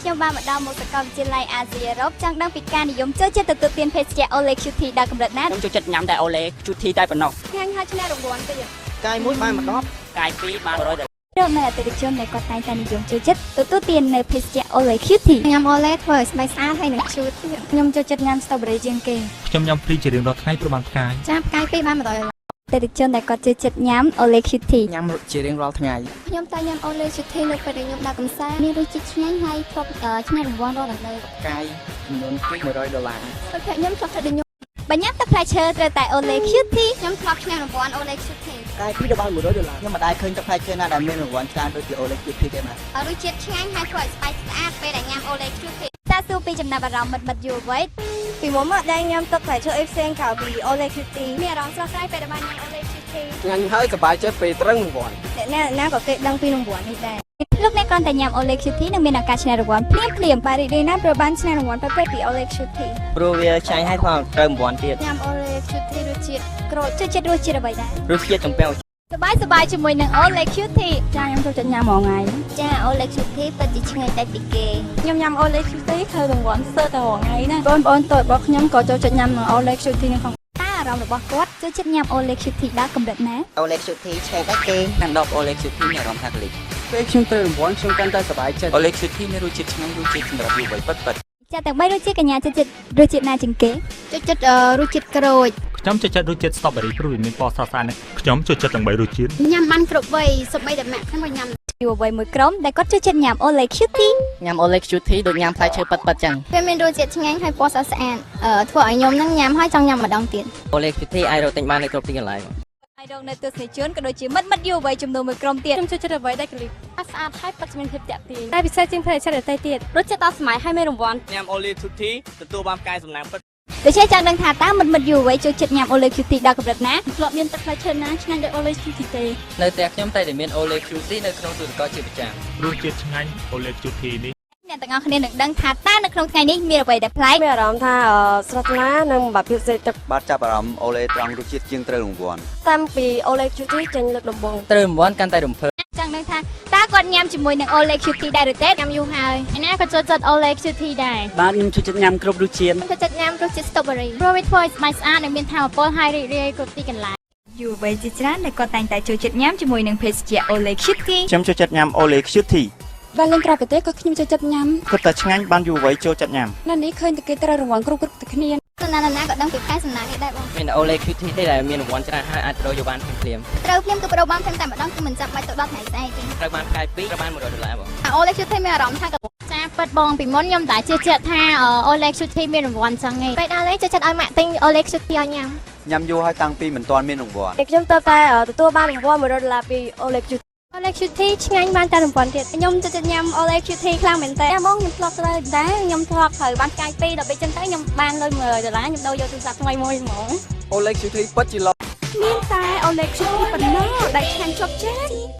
ខ្ញុំបានមកដល់មុខសាកលវិទ្យាល័យអាស៊ីអឺរ៉ុបចង់ដឹងពីការនិយមចូលចិត្តទទួលទានភេសជ្ជៈ Olay QT ដល់កម្រិតណាខ្ញុំចូលចិត្តញ៉ាំតែ Olay QT តែប៉ុណ្ណោះឆ្ងាញ់ហើយឈ្នះរង្វាន់ទៀតកាយមួយបានមក10កាយ2បាន100ដុល្លាររកនៅអតិថិជនដែលគាត់តែងតែនិយមចូលចិត្តទទួលទាននៅភេសជ្ជៈ Olay QT ញ៉ាំ Olay ធ្វើឲ្យស្បែកស្អាតហើយនឹងឈឺទៀតខ្ញុំចូលចិត្តញ៉ាំ Strawberry ជាងគេខ្ញុំញ៉ាំព្រីជារៀងរាល់ថ្ងៃព្រោះបានផ្កាយចាផ្កាយ2បាន100ដុល្លារអតិថិជនដែលគាត់ចូលចិត្តញ៉ាំ Olay QT ញ៉ាំជារៀងរាល់ថ្ងៃខ្ញុំតែញ៉ាំ Olay QT នៅពេលដែលខ្ញុំដើរកម្សាន្តមានរសជាតិឆ្ងាញ់ហើយធ្លាប់ឆ្នះរង្វាន់រាល់ថ្ងៃកាយចំនួន100ដុល្លារហើយខ្ញុំធ្លាប់ធ្វើដូចខ្ញុំបើញ៉ាំទឹកផ្លែឈើត្រូវតែ Olay QT ខ្ញុំធ្លាប់ឆ្នះរង្វាន់ Olay QT កាយ2ដល់100ដុល្លារខ្ញុំមិនដែលឃើញទឹកផ្លែឈើណាដែលមានរង្វាន់ច្រើនដូចជា Olay QT ទេណារសជាតិឆ្ងាញ់ហើយធ្វើឲ្យស្បែកស្អាតពេលដែលញ៉ាំ Olay QT តើសួរពីចំណាប់អារម្មណ៍មិត្តយុវវ័យពីមុនមកដែលញ៉ាំទឹកផ្លែឈើអីផ្សេងក្រៅពី Olay QT មានអារម្មណ៍ស្រស់ស្រាយពេលដែលបានញ៉ាំ Olay QT ញ៉ាំហើយសប្បាយចិត្តពេលត្រឹងរង្វាន់អ្នកណាក៏គេដឹងពីរង្វាន់នេះដែរលោកអ្នកគ្រាន់តែញ៉ាំ Olay QT នឹងមានឱកាសឈ្នះរង្វាន់ភ្លាមៗបាទរីករាយណាស់ព្រោះបានឈ្នះរង្វាន់ប្រភេទពី Olay QT ព្រោះវាឆ្ងាញ់ហើយផងត្រូវរង្វាន់ទៀតញ៉ាំ Olay QT រសជាតិក្រូចចូលចិត្តរសជាតិអ្វីដែររសជាតិចំពាំងសប្បាយជាមួយនឹង Olay QT ចាខ្ញុំចូលចិត្តញ៉ាំរាល់ថ្ងៃចា Olay QT ពិតជាឆ្ងាញ់តែពីគេខ្ញុំញ៉ាំ Olay QT ធ្វើរង្វាន់សើតែរាល់ថ្ងៃណាបងប្អូនតូចរបស់ខ្ញុំក៏ចូលចិត្តញ៉ាំ Olay QT នេះផងតែអារម្មណ៍របស់គាត់ចូលចិត្តញ៉ាំ Olay QT ដល់កម្រិតណា Olay QT ឆ្ងាញ់តែគេកាន់ដប Olay QT មានអារម្មណ៍ថាកលិចពេលខ្ញុំត្រូវរង្វាន់ខ្ញុំកាន់តែសប្បាយចិត្ត Olay QT មានរសជាតិឆ្ងាញ់រសជាតិសម្រាប់យុវវ័យពិតចាទាំង3រសជាតិកញ្ញាចូលចិត្តរសជាតិណាជាងគេចូលចិត្តរសជាតិក្រូចខ្ញុំចូលចិត្តរសជាតិ Strawberry ព្រោះវាមានពណ៌ស្រស់ស្អាតខ្ញុំចូលចិត្តទាំង3រសជាតិញ៉ាំបានគ្រប់វ័យសូម្បីតែម៉ាក់ខ្ញុំក៏ញ៉ាំយុវវ័យមួយក្រុមដែលគាត់ចូលចិត្តញ៉ាំ Olay QT ញ៉ាំ Olay QT ដូចញ៉ាំផ្លែឈើប៉ិតចឹងវាមានរសជាតិឆ្ងាញ់ហើយពណ៌ស្រស់ស្អាតធ្វើឲ្យខ្ញុំនឹងញ៉ាំហើយចង់ញ៉ាំម្ដងទៀត Olay QT អាចរកទិញបាននៅគ្រប់ទីកន្លែងហើយរកនៅទស្សនិកជនក៏ដូចជាមិត្តយុវវ័យចំនួនមួយក្រុមទៀតខ្ញុំចូលចិត្តអ្វីដែលកលិចស្អាតហើយពិតជាមានភាពតាក់ទាញតែពិសេសជាងផ្លែឈើដទៃទៀតរសជាតិដល់សម័យហើយមានរង្វាន់ញ៉ាំ Olay QT ទទួលបានផ្កាយសំណាងពិតដូច្នេះចង់ដឹងថាតើមិត្តយុវវ័យចូលចិត្តញ៉ាំ Olay QT ដល់កម្រិតណាធ្លាប់មានទឹកផ្លែឈើណាឆ្ងាញ់ដូច Olay QT ទេនៅតែខ្ញុំតែមាន Olay QT នៅក្នុងទូទឹកកកជាប្រចាំរសជាតិឆ្ងាញ់ Olay QT នេះអ្នកទាំងអស់គ្នានឹងដឹងថាតើនៅក្នុងថ្ងៃនេះមានអ្វីដែលប្លែកមានអារម្មណ៍ថាស្រស់ថ្លានិងបាក់ភាពសេទឹកបាទចាប់អារម្មណ៍ Olay ត្រង់រសជាតិជាងត្រូវរង្វាន់តាមពី Olay QT ចេញលើកដំបូងត្រូវរង្វាន់កាន់តែរំភើបចង់ដឹងថាតើគាត់ញ៉ាំជាមួយនឹង Olay QT ដែរឬទេញ៉ាំយូរហើយឯណាក៏ចូលចិត្ត Olay QT ដែរបាទខ្ញុំចូលចិត្តញ៉ាំគ្រប់រសជាតិខ្ញុំចូលចិត្តញ៉ាំរសជាតិ Strawberry ព្រោះវាធ្វើឲ្យស្បែកស្អាតនិងមានថាមពលហើយរីករាយគ្រប់ទីកន្លែងយុវវ័យជាច្រើនដែលគាត់តែងតែចូលចិត្តញ៉ាំជាមួយនឹងភេសជ្ជៈ Olay QT ខ្ញុំចូលចិត្តញ៉ាំ Olay QT បានលេងក្រៅប្រទេសក៏ខ្ញុំចូលចិត្តញ៉ាំគិតតែឆ្ងាញ់បានយុវវ័យចូលចិត្តញ៉ាំនៅនេះឃើញតែគេត្រូវរង្វាន់គ្រប់តែគ្នាណាក៏ដឹងពីផ្កាយសំណាងនេះដែរបងមាន Olay QT ទេដែលមានរង្វាន់ច្រើនហើយអាចប្រយោជន៍បានភ្លាមត្រូវភ្លាមគឺប្រយោជន៍បានភ្លាមតែម្ដងគឺមិនចាំបាច់ទៅដល់ថ្ងៃស្អែកទេត្រូវបានផ្កាយ2ត្រូវបាន100ដុល្លារបងOlay QT មានអារម្មណ៍ថាចាប៉ិតបងពីមុនខ្ញុំតែជឿជាក់ថា Olay QT មានរង្វាន់ចឹងឯងពេលដល់នេះចូលចិត្តឲ្យម៉ាក់ទិញ Olay QT ឲ្យញ៉ាំញ៉ាំយូរហើយតាំងពីមិនទាន់មានរង្វាន់ខ្ញុំទៅតែទទួលបានរង្វាន់100ដុល្លារពី Olay QT Olay QT ឆ្ងាញ់បានតែរង្វាន់ទៀតខ្ញុំចូលចិត្តញ៉ាំ Olay QT ខ្លាំងមែនតើបងខ្ញុំធ្លាប់ត្រូវដែរខ្ញុំធ្លាប់ត្រូវបានផ្កាយ2ដល់ពេលចឹងទៅខ្ញុំបានលុយ100ដុល្លារខ្ញុំដូរយកទូរស័ព្ទថ្មីមួយហ្មង Olay QT ពិតជាល្អមានតែ Olay QT ប៉ុណ្ណោះដែលឆ្ងាញ់ជាប់ចិត្ត